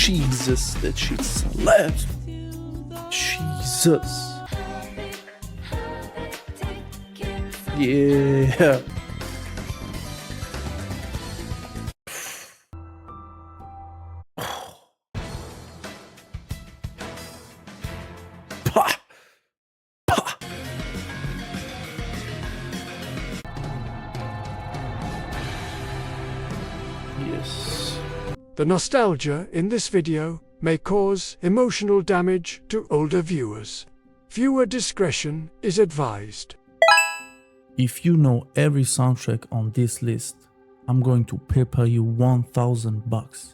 Jesus, that shit slaps. Jesus. Yeah. Pah. Pah. Yes. The nostalgia in this video may cause emotional damage to older viewers. Viewer discretion is advised. If you know every soundtrack on this list, I'm going to pay you $1,000.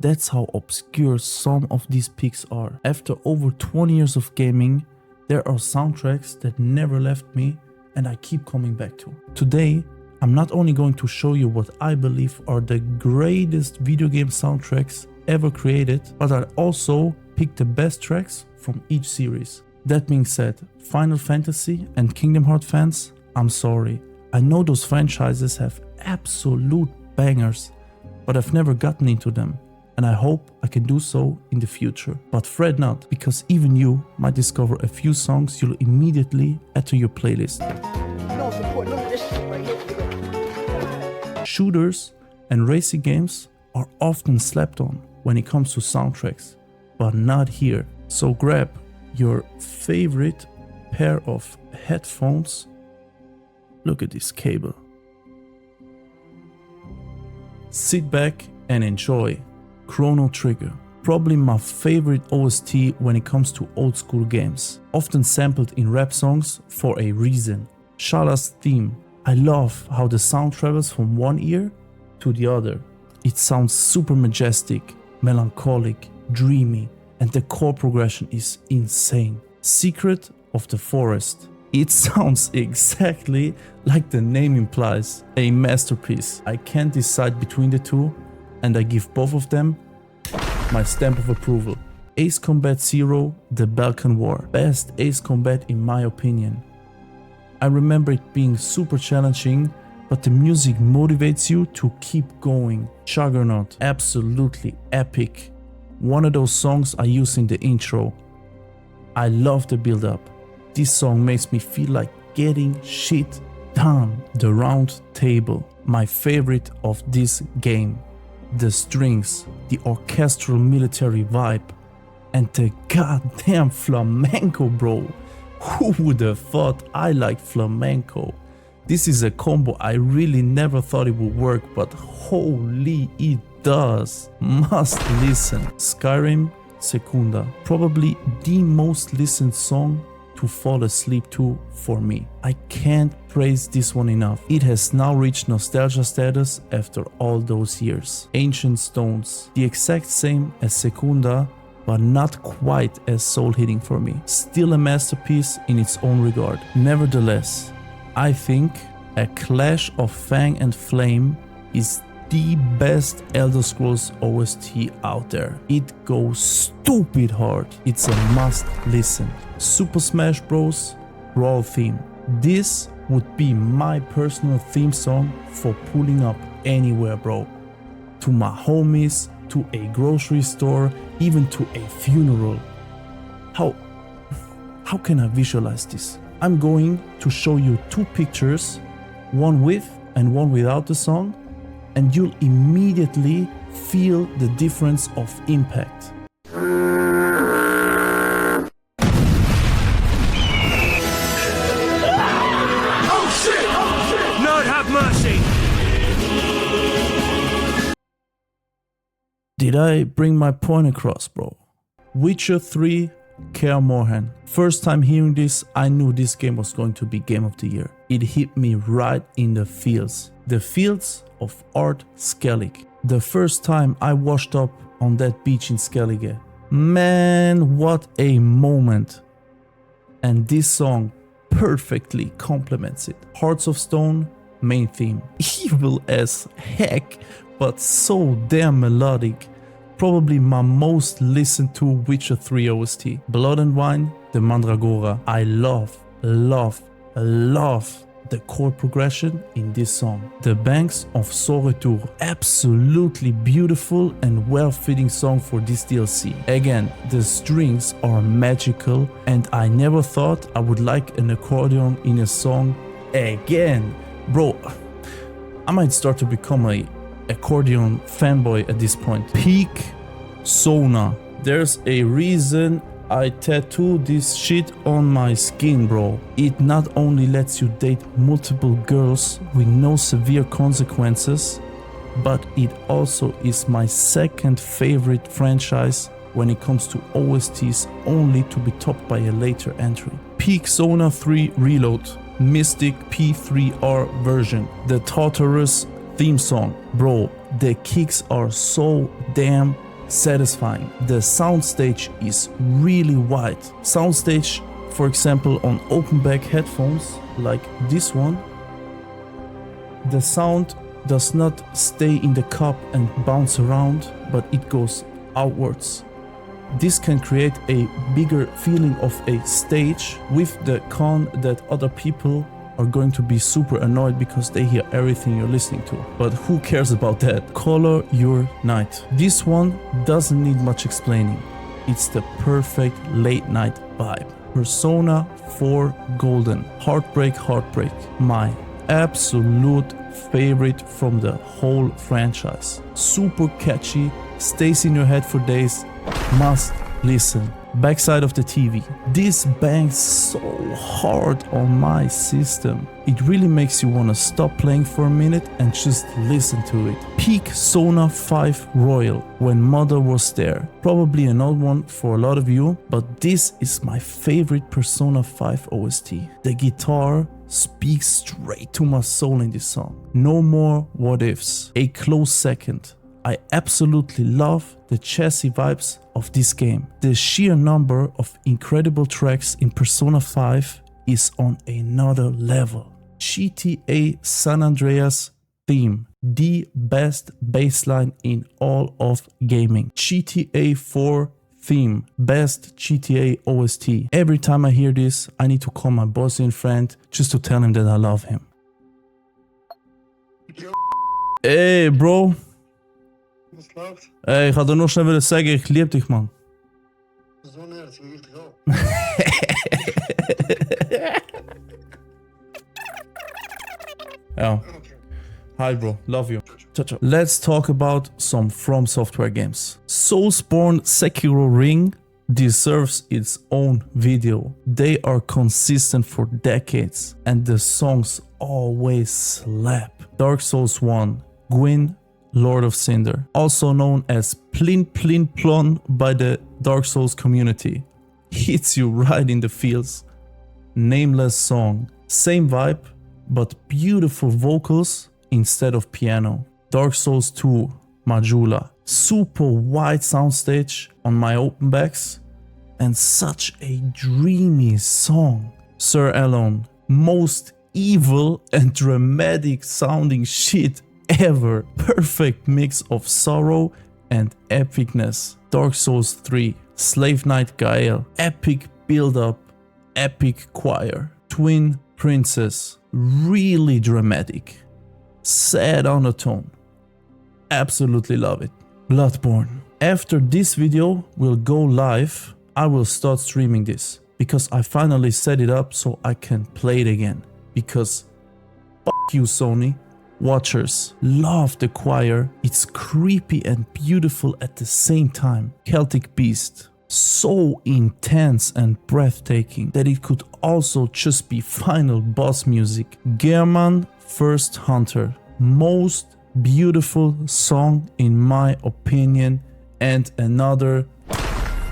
That's how obscure some of these picks are. After over 20 years of gaming, there are soundtracks that never left me and I keep coming back to. Today, I'm not only going to show you what I believe are the greatest video game soundtracks ever created, but I also pick the best tracks from each series. That being said, Final Fantasy and Kingdom Hearts fans, I'm sorry. I know those franchises have absolute bangers, but I've never gotten into them, and I hope I can do so in the future. But fret not, because even you might discover a few songs you'll immediately add to your playlist. Shooters and racing games are often slept on when it comes to soundtracks, but not here. So grab your favorite pair of headphones. Look at this cable. Sit back and enjoy Chrono Trigger. Probably my favorite OST when it comes to old school games. Often sampled in rap songs for a reason. Shala's theme. I love how the sound travels from one ear to the other. It sounds super majestic, melancholic, dreamy, and the chord progression is insane. Secret of the Forest. It sounds exactly like the name implies, a masterpiece. I can't decide between the two, and I give both of them my stamp of approval. Ace Combat Zero, The Belkan War. Best Ace Combat in my opinion. I remember it being super challenging, but the music motivates you to keep going. Juggernaut, absolutely epic. One of those songs I use in the intro. I love the build up. This song makes me feel like getting shit done. The Round Table, my favorite of this game. The strings, the orchestral military vibe, and the goddamn flamenco, bro. Who would have thought I liked flamenco? This is a combo I really never thought it would work, but holy it does. Must listen. Skyrim, Secunda. Probably the most listened song to fall asleep to for me. I can't praise this one enough. It has now reached nostalgia status after all those years. Ancient Stones. The exact same as Secunda, but not quite as soul-hitting for me. Still a masterpiece in its own regard. Nevertheless, I think A Clash of Fang and Flame is the best Elder Scrolls OST out there. It goes stupid hard. It's a must listen. Super Smash Bros. Brawl theme. This would be my personal theme song for pulling up anywhere, bro. To my homies, to a grocery store, even to a funeral. How can I visualize this? I'm going to show you two pictures, one with and one without the song, and you'll immediately feel the difference of impact. Did I bring my point across, bro? Witcher 3, Kaer Morhen. First time hearing this, I knew this game was going to be Game of the Year. It hit me right in the feels. The fields of Ard Skellig. The first time I washed up on that beach in Skellige. Man, what a moment. And this song perfectly complements it. Hearts of Stone, main theme. Evil as heck, but so damn melodic. Probably my most listened to Witcher 3 OST. Blood and Wine, the Mandragora. I love the chord progression in this song. The Banks of Son Retour. Absolutely beautiful and well-fitting song for this DLC. Again, the strings are magical and I never thought I would like an accordion in a song again. Bro, I might start to become a accordion fanboy at this point. Peak Sona. There's a reason I tattooed this shit on my skin, bro. It not only lets you date multiple girls with no severe consequences, but it also is my second favorite franchise when it comes to OSTs, only to be topped by a later entry. Peak Sona 3 Reload, Mystic P3R version, the Tartarus theme song. Bro, the kicks are so damn satisfying. The soundstage is really wide. Soundstage, for example, on open back headphones like this one, the sound does not stay in the cup and bounce around, but it goes outwards. This can create a bigger feeling of a stage, with the con that other people are going to be super annoyed because they hear everything you're listening to. But who cares about that? Color Your Night. This one doesn't need much explaining. It's the perfect late night vibe. Persona 4 Golden. Heartbreak, Heartbreak. My absolute favorite from the whole franchise. Super catchy, stays in your head for days, must listen. Backside of the TV. This bangs so hard on my system. It really makes you want to stop playing for a minute and just listen to it. Peak Sona 5 Royal, When Mother Was There. Probably an old one for a lot of you, but this is my favorite Persona 5 OST. The guitar speaks straight to my soul in this song. No More What Ifs. A close second. I absolutely love the chassis vibes of this game. The sheer number of incredible tracks in Persona 5 is on another level. GTA San Andreas theme. The best bassline in all of gaming. GTA 4 theme. Best GTA OST. Every time I hear this, I need to call my Bosnian friend just to tell him that I love him. Hey, bro. Was läuft? Ey, ich hatte nur schnell sagen, ich liebe dich, Mann. So nervig, ich dich auch. Ja. Okay. Hi, bro. Love you. Ciao, ciao. Let's talk about some From Software games. Soulsborne Sekiro Ring deserves its own video. They are consistent for decades, and the songs always slap. Dark Souls 1, Gwyn, Lord of Cinder, also known as Plin Plin Plon by the Dark Souls community, hits you right in the feels. Nameless song, same vibe, but beautiful vocals instead of piano. Dark Souls 2, Majula, super wide soundstage on my open backs, and such a dreamy song. Sir Alone, most evil and dramatic sounding shit ever. Perfect mix of sorrow and epicness. Dark Souls 3, Slave Knight Gael, epic build-up, epic choir. Twin Princess, really dramatic. Sad undertone. Absolutely love it. Bloodborne. After this video will go live, I will start streaming this, because I finally set it up so I can play it again. Because f*** you, Sony. Watchers, love the choir. It's creepy and beautiful at the same time. Celtic Beast, so intense and breathtaking that it could also just be final boss music. Gehrman First Hunter, most beautiful song in my opinion, and another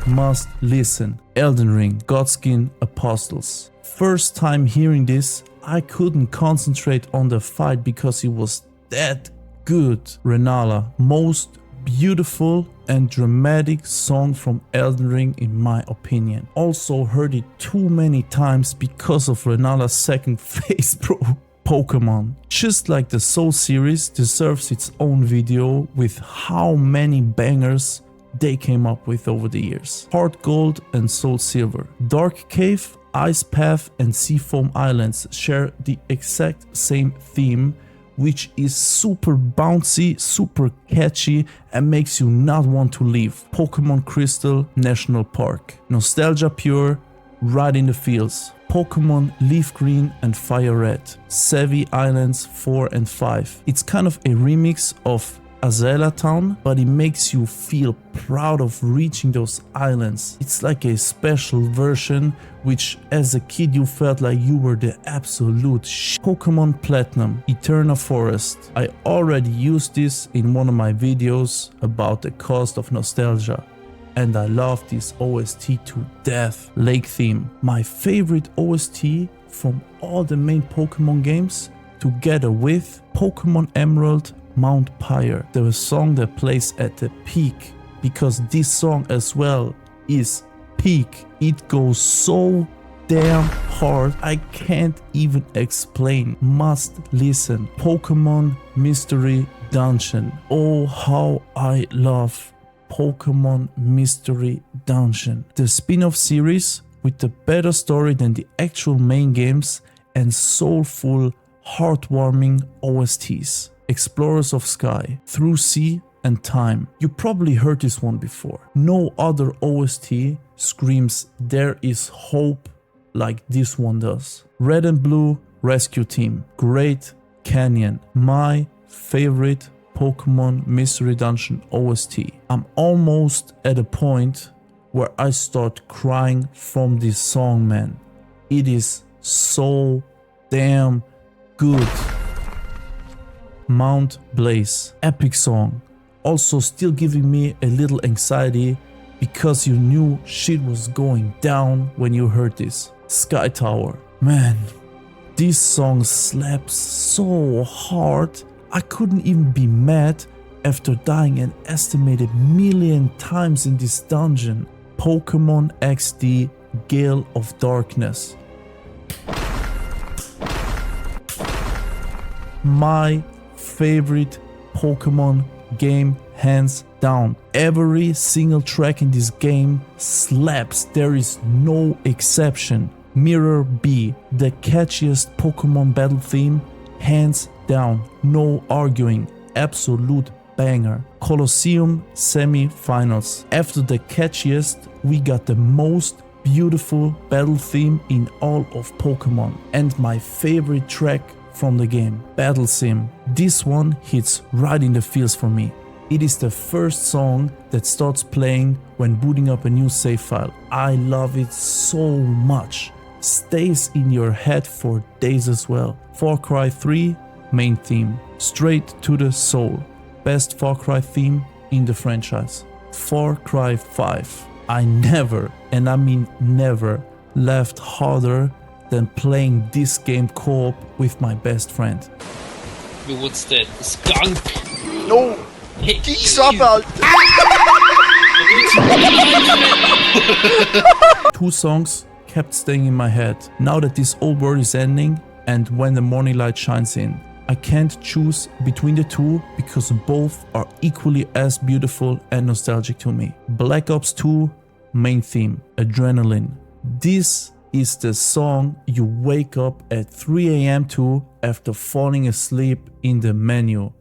must listen. Elden Ring, Godskin Apostles. First time hearing this, I couldn't concentrate on the fight because it was that good. Renala, most beautiful and dramatic song from Elden Ring in my opinion. Also heard it too many times because of Renala's second phase, bro. Pokémon, just like the Soul series, deserves its own video with how many bangers they came up with over the years. Heart Gold and Soul Silver. Dark Cave, Ice Path and Seafoam Islands share the exact same theme, which is super bouncy, super catchy, and makes you not want to leave. Pokemon Crystal National Park. Nostalgia pure, right in the feels. Pokemon Leaf Green and Fire Red. Savvy Islands 4 and 5. It's kind of a remix of Azalea Town, but it makes you feel proud of reaching those islands. It's like a special version, which as a kid you felt like you were the absolute Pokemon Platinum, Eterna Forest. I already used this in one of my videos about the cost of nostalgia, and I love this OST to death. Lake theme, my favorite OST from all the main Pokemon games, together with Pokemon Emerald Mount Pyre, the song that plays at the peak, because this song as well is peak. It goes so damn hard, I can't even explain. Must listen. Pokemon Mystery Dungeon. Oh, how I love Pokemon Mystery Dungeon. The spin-off series with the better story than the actual main games and soulful, heartwarming OSTs. Explorers of Sky, Through Sea and Time. You probably heard this one before. No other OST screams there is hope like this one does. Red and Blue Rescue Team, Great Canyon, my favorite Pokemon Mystery Dungeon OST. I'm almost at a point where I start crying from this song, man. It is so damn good. Mount Blaze, epic song. Also still giving me a little anxiety because you knew shit was going down when you heard this. Sky Tower, man, this song slaps so hard. I couldn't even be mad after dying an estimated million times in this dungeon. Pokemon XD Gale of Darkness. My favorite Pokemon game, hands down. Every single track in this game slaps, there is no exception. Mirror B, the catchiest Pokemon battle theme, hands down, no arguing, absolute banger. Colosseum semi-finals. After the catchiest, we got the most beautiful battle theme in all of Pokemon, and my favorite track from the game, Battle Sim. This one hits right in the feels for me. It is the first song that starts playing when booting up a new save file. I love it so much. Stays in your head for days as well. Far Cry 3 main theme, Straight to the Soul, best Far Cry theme in the franchise. Far Cry 5, I never, and I mean never, laughed harder than playing this game co-op with my best friend. What's that? Skunk! No! Hey, Stop out! Two songs kept staying in my head. Now that this old world is ending and when the morning light shines in, I can't choose between the two because both are equally as beautiful and nostalgic to me. Black Ops 2 main theme, Adrenaline. This is the song you wake up at 3 AM to after falling asleep in the menu.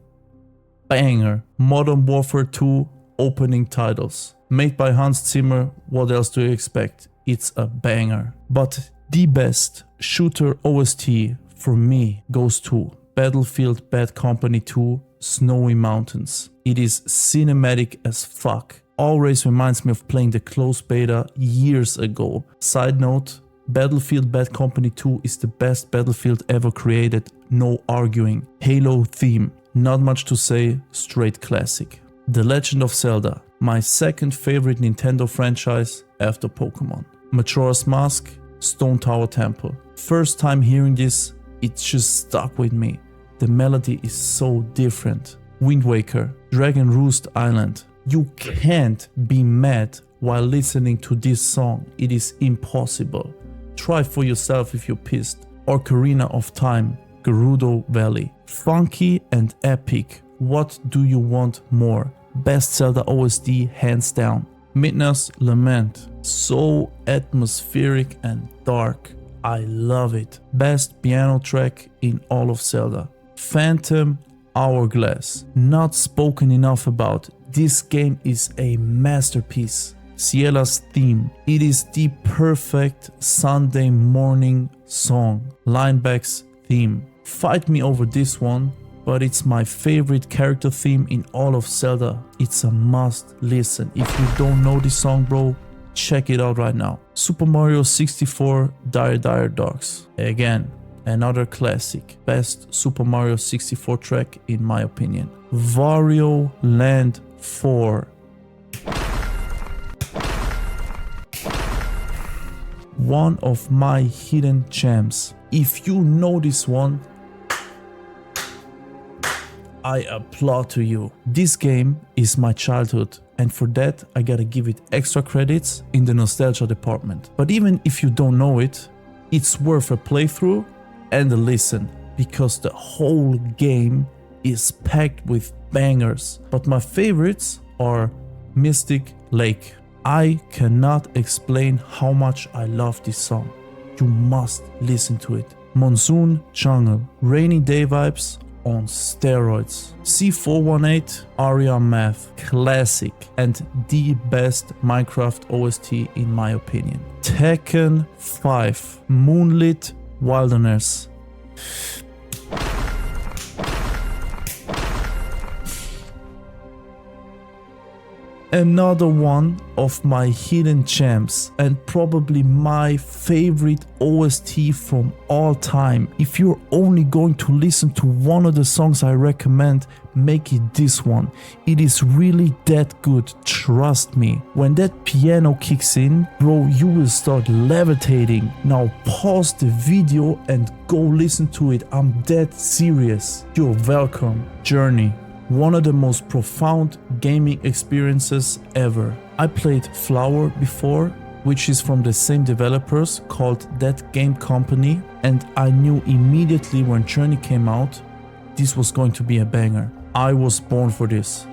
Banger. Modern Warfare 2 opening titles. Made by Hans Zimmer, what else do you expect? It's a banger. But the best shooter OST for me goes to Battlefield Bad Company 2 Snowy Mountains. It is cinematic as fuck. Always reminds me of playing the closed beta years ago. Side note, Battlefield Bad Company 2 is the best Battlefield ever created, no arguing. Halo theme, not much to say, straight classic. The Legend of Zelda, my second favorite Nintendo franchise after Pokemon. Majora's Mask, Stone Tower Temple. First time hearing this, it just stuck with me. The melody is so different. Wind Waker, Dragon Roost Island. You can't be mad while listening to this song, it is impossible. Try for yourself if you're pissed. Ocarina of Time, Gerudo Valley. Funky and epic, what do you want more? Best Zelda OST hands down. Midna's Lament, So atmospheric and dark. I love it. Best piano track in all of Zelda. Phantom Hourglass. Not spoken enough about. This game is a masterpiece. Ciella's theme. It is the perfect Sunday morning song. Lineback's theme. Fight me over this one, but it's my favorite character theme in all of Zelda. It's a must listen. If you don't know this song, bro, check it out right now. Super Mario 64 Dire Dogs. Again, another classic. Best Super Mario 64 track in my opinion. Wario Land 4. One of my hidden gems. If you know this one, I applaud to you. This game is my childhood, and for that I gotta give it extra credits in the nostalgia department. But even if you don't know it, it's worth a playthrough and a listen, because the whole game is packed with bangers. But my favorites are Mystic Lake. I cannot explain how much I love this song. You must listen to it. Monsoon Jungle. Rainy day vibes on steroids. C418 Aria Math. Classic and the best Minecraft OST in my opinion. Tekken 5 Moonlit Wilderness. Another one of my hidden gems and probably my favorite OST from all time. If you're only going to listen to one of the songs I recommend, make it this one. It is really that good, trust me. When that piano kicks in, bro, you will start levitating. Now pause the video and go listen to it. I'm dead serious. You're welcome. Journey. One of the most profound gaming experiences ever. I played Flower before, which is from the same developers called That Game Company, and I knew immediately when Journey came out, this was going to be a banger. I was born for this.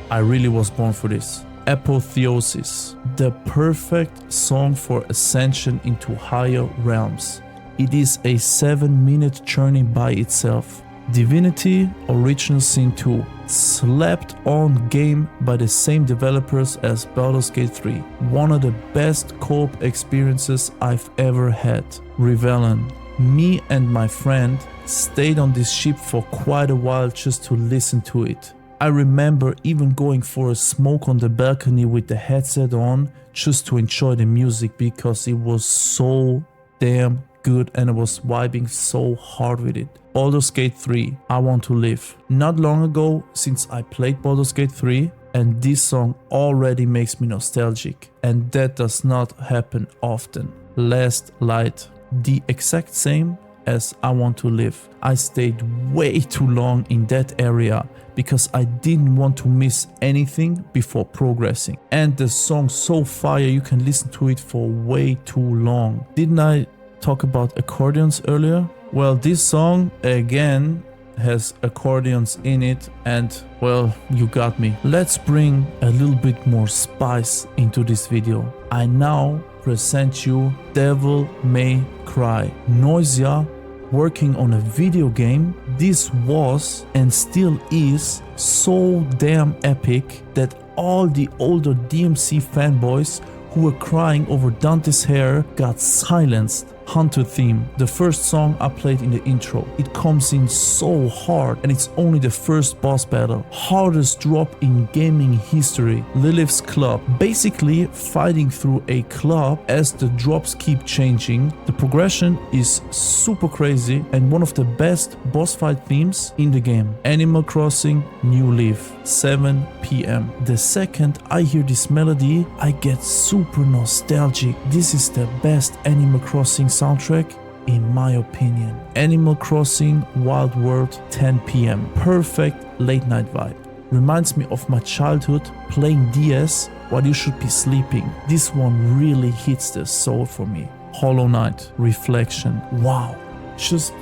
I really was born for this. Apotheosis, the perfect song for ascension into higher realms. It is a 7-minute journey by itself. Divinity Original Sin 2, slapped on game by the same developers as Baldur's Gate 3. One of the best co-op experiences I've ever had. Revelon. Me and my friend stayed on this ship for quite a while just to listen to it. I remember even going for a smoke on the balcony with the headset on just to enjoy the music because it was so damn good and I was vibing so hard with it. Baldur's Gate 3, I Want to Live. Not long ago since I played Baldur's Gate 3 and this song already makes me nostalgic, and that does not happen often. Last Light, the exact same as I Want to Live. I stayed way too long in that area because I didn't want to miss anything before progressing. And the song so fire, you can listen to it for way too long. Didn't I talk about accordions earlier? Well, this song again has accordions in it, and well, you got me. Let's bring a little bit more spice into this video. I now present you Devil May Cry. Noisia working on a video game. This was and still is so damn epic that all the older DMC fanboys who were crying over Dante's hair got silenced. Hunter theme, the first song I played in the intro. It comes in so hard and it's only the first boss battle. Hardest drop in gaming history. Lilith's Club, basically fighting through a club as the drops keep changing. The progression is super crazy and one of the best boss fight themes in the game. Animal Crossing New Leaf, 7 PM. The second I hear this melody, I get super nostalgic. This is the best Animal Crossing soundtrack in my opinion. Animal Crossing Wild World, 10 PM. Perfect late night vibe. Reminds me of my childhood playing DS while you should be sleeping. This one really hits the soul for me. Hollow Knight, Reflection. Wow. Just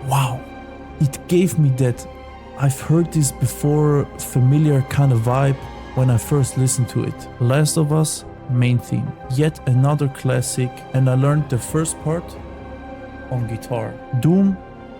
wow. It gave me that I've heard this before familiar kind of vibe when I first listened to it. Last of Us, main theme. Yet another classic, and I learned the first part on guitar. Doom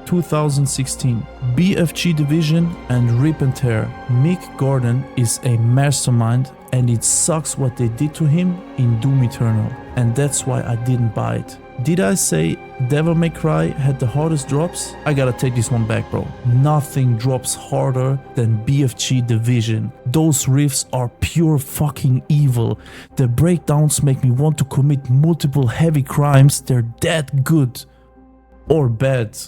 2016. BFG Division and Rip and Tear. Mick Gordon is a mastermind, and it sucks what they did to him in Doom Eternal, and that's why I didn't buy it. Did I say Devil May Cry had the hardest drops? I gotta take this one back, bro. Nothing drops harder than BFG Division. Those riffs are pure fucking evil. The breakdowns make me want to commit multiple heavy crimes. They're that good. Or bad.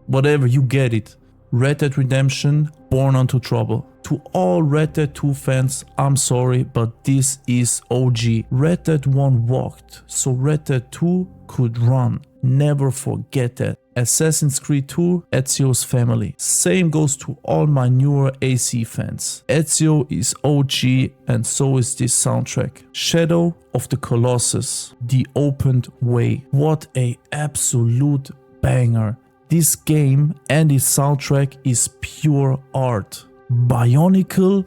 Whatever, you get it. Red Dead Redemption, Born Unto Trouble. To all Red Dead 2 fans, I'm sorry, but this is OG. Red Dead 1 walked, so Red Dead 2 could run. Never forget that. Assassin's Creed 2, Ezio's family. Same goes to all my newer AC fans. Ezio is OG, and so is this soundtrack. Shadow of the Colossus, The Opened Way. What a absolute banger. This game and its soundtrack is pure art. Bionicle,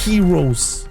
Heroes.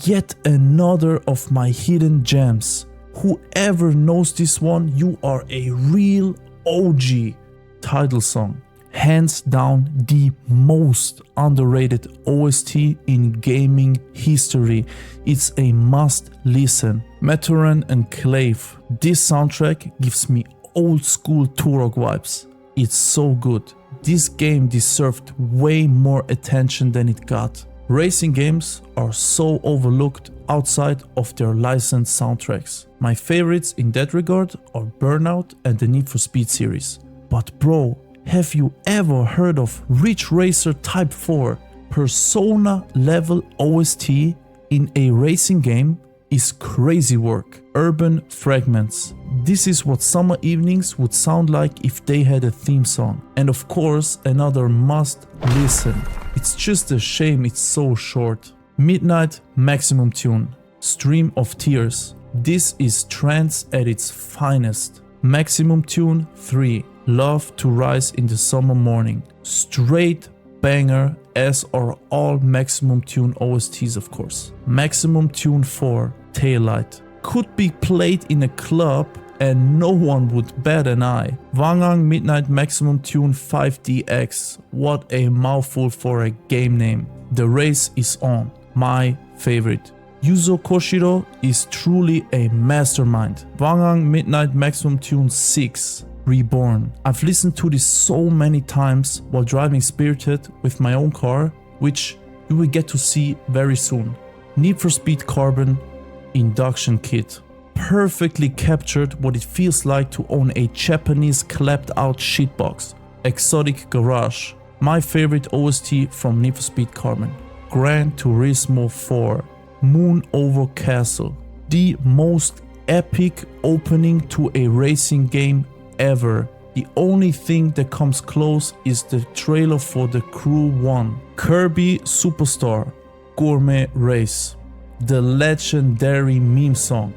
Yet another of my hidden gems. Whoever knows this one, you are a real OG. Title song. Hands down the most underrated OST in gaming history. It's a must listen. Matoran and Clave. This soundtrack gives me old school Turok vibes. It's so good. This game deserved way more attention than it got. Racing games are so overlooked outside of their licensed soundtracks. My favorites in that regard are Burnout and the Need for Speed series. But bro, have you ever heard of Ridge Racer Type 4? Persona level OST in a racing game is crazy work. Urban Fragments. This is what summer evenings would sound like if they had a theme song. And of course, another must listen. It's just a shame it's so short. Midnight Maximum Tune. Stream of Tears. This is trance at its finest. Maximum Tune 3. Love to Rise in the Summer Morning. Straight banger, as are all Maximum Tune OSTs, of course. Maximum Tune 4. Taillight. Could be played in a club and no one would bat an eye. Wangang Midnight Maximum Tune 5DX. What a mouthful for a game name. The race is on. My favorite. Yuzo Koshiro is truly a mastermind. Wangang Midnight Maximum Tune 6. Reborn. I've listened to this so many times while driving Spirited with my own car, which you will get to see very soon. Need for Speed Carbon Induction Kit. Perfectly captured what it feels like to own a Japanese clapped out shitbox. Exotic Garage. My favorite OST from Need for Speed Carbon. Gran Turismo 4. Moon Over Castle. The most epic opening to a racing game ever. The only thing that comes close is the trailer for The Crew 1. Kirby Superstar. Gourmet Race. The legendary meme song.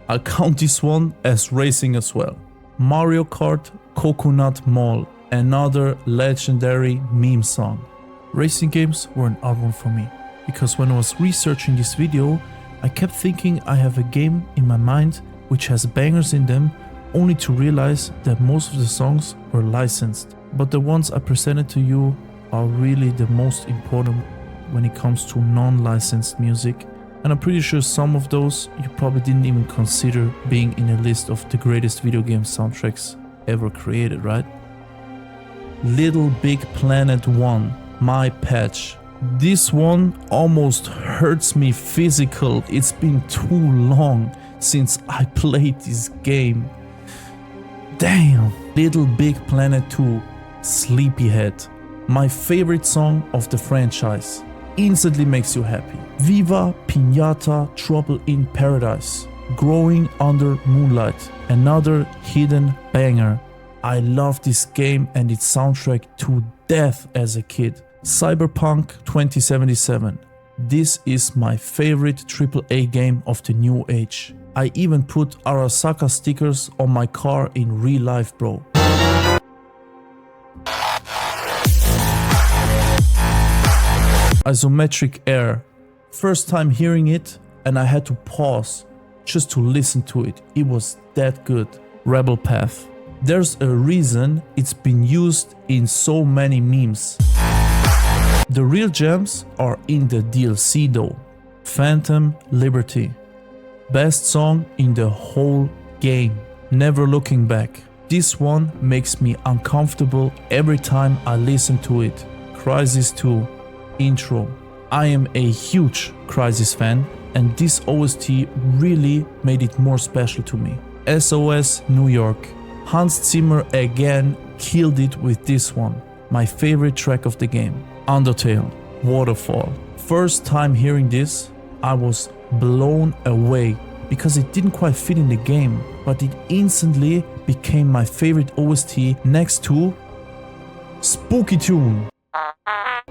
I'll count this one as racing as well. Mario Kart Coconut Mall. Another legendary meme song. Racing games were an odd one for me, because when I was researching this video, I kept thinking I have a game in my mind which has bangers in them, only to realize that most of the songs were licensed. But the ones I presented to you are really the most important when it comes to non-licensed music. And I'm pretty sure some of those you probably didn't even consider being in a list of the greatest video game soundtracks ever created, right? LittleBigPlanet 1, My Patch. This one almost hurts me physical. It's been too long since I played this game. Damn. LittleBigPlanet 2, Sleepyhead. My favorite song of the franchise. Instantly makes you happy. Viva, Piñata, Trouble in Paradise. Growing Under Moonlight. Another hidden banger. I love this game and its soundtrack to death as a kid. Cyberpunk 2077. This is my favorite AAA game of the new age. I even put Arasaka stickers on my car in real life, bro. Isometric Air. First time hearing it, and I had to pause just to listen to it. It was that good. Rebel Path. There's a reason it's been used in so many memes. The real gems are in the DLC though. Phantom Liberty. Best song in the whole game. Never Looking Back. This one makes me uncomfortable every time I listen to it. Crysis 2. Intro. I am a huge Crysis fan and this OST really made it more special to me. SOS New York. Hans Zimmer again killed it with this one. My favorite track of the game. Undertale. Waterfall. First time hearing this, I was blown away because it didn't quite fit in the game, but it instantly became my favorite OST next to Spooky Tune.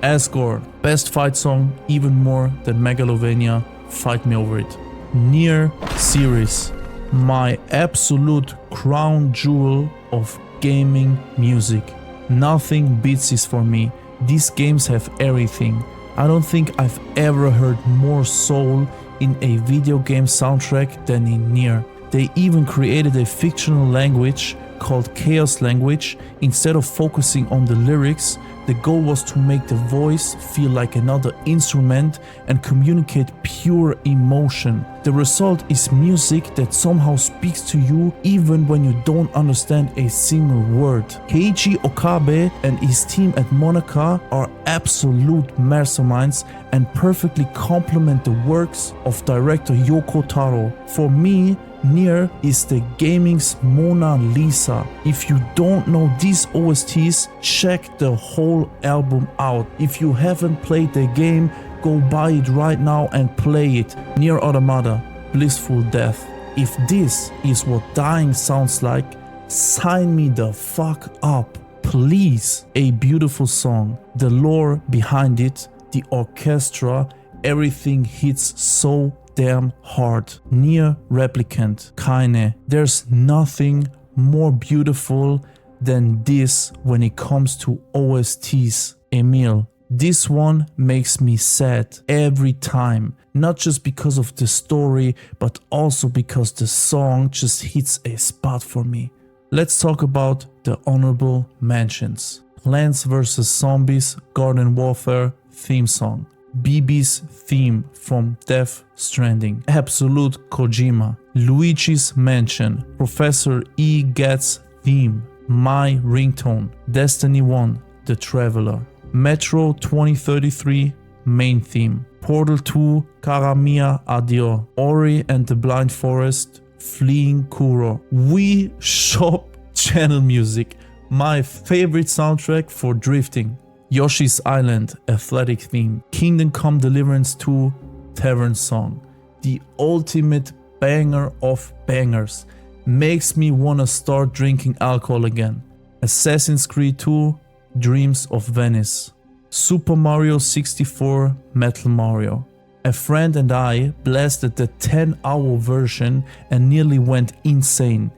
Asgore. Best fight song, even more than Megalovania. Fight me over it. Nier Series. My absolute crown jewel of gaming music. Nothing beats this for me. These games have everything. I don't think I've ever heard more soul in a video game soundtrack than in Nier. They even created a fictional language called Chaos Language. Instead of focusing on the lyrics, the goal was to make the voice feel like another instrument and communicate pure emotion. The result is music that somehow speaks to you even when you don't understand a single word. Keiji Okabe and his team at Monaca are absolute masterminds and perfectly complement the works of director Yoko Taro. For me, Nier is the gaming's Mona Lisa. If you don't know these OSTs, check the whole album out. If you haven't played the game, go buy it right now and play it. Nier Automata, Blissful Death. If this is what dying sounds like, sign me the fuck up, please. A beautiful song, the lore behind it, the orchestra, everything hits so damn hard. Nier Replicant, Kaine. There's nothing more beautiful than this when it comes to OSTs. Emil. This one makes me sad every time, not just because of the story, but also because the song just hits a spot for me. Let's talk about the honorable mentions. Plants vs. Zombies Garden Warfare theme song. BB's theme from Death Stranding. Absolute Kojima. Luigi's Mansion. Professor E. Gat's theme. My Ringtone. Destiny 1. The Traveler. Metro 2033 main theme. Portal 2 Karamia Adio. Ori and the Blind Forest Fleeing Kuro. Wii Shop channel music. My favorite soundtrack for drifting. Yoshi's Island athletic theme. Kingdom Come Deliverance 2 Tavern Song. The ultimate banger of bangers. Makes me wanna start drinking alcohol again. Assassin's Creed 2 Dreams of Venice. Super Mario 64 Metal Mario. A friend and I blasted the 10-hour version and nearly went insane.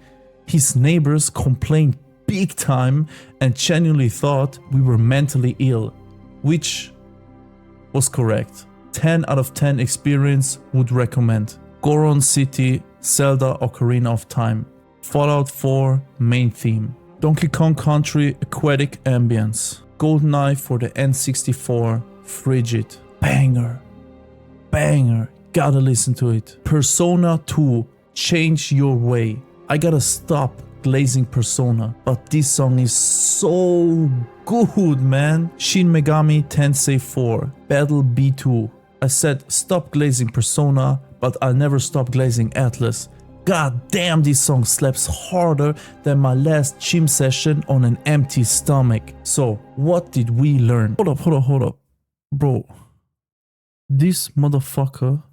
His neighbors complained big time and genuinely thought we were mentally ill, which was correct. 10 out of 10 experience, would recommend. Goron City, Zelda Ocarina of Time. Fallout 4 main theme. Donkey Kong Country Aquatic Ambience. GoldenEye for the N64 Frigid. Banger. Banger. Gotta listen to it. Persona 2 Change Your Way. I gotta stop glazing Persona, but this song is so good, man. Shin Megami Tensei 4 Battle B2. I said stop glazing Persona, but I'll never stop glazing Atlas. God damn, this song slaps harder than my last gym session on an empty stomach. So, what did we learn? Hold up. Bro, this motherfucker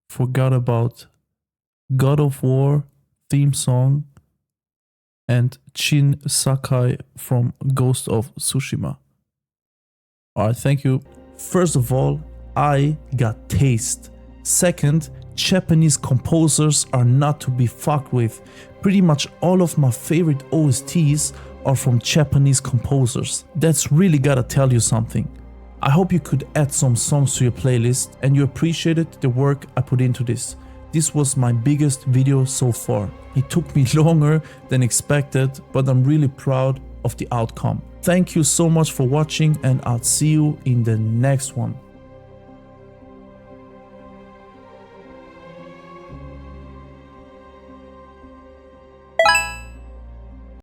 forgot about God of War theme song and Shin Sakai from Ghost of Tsushima. Alright, thank you. First of all, I got taste. Second, Japanese composers are not to be fucked with. Pretty much all of my favorite OSTs are from Japanese composers. That's really gotta tell you something. I hope you could add some songs to your playlist and you appreciated the work I put into this. This was my biggest video so far. It took me longer than expected, but I'm really proud of the outcome. Thank you so much for watching and I'll see you in the next one.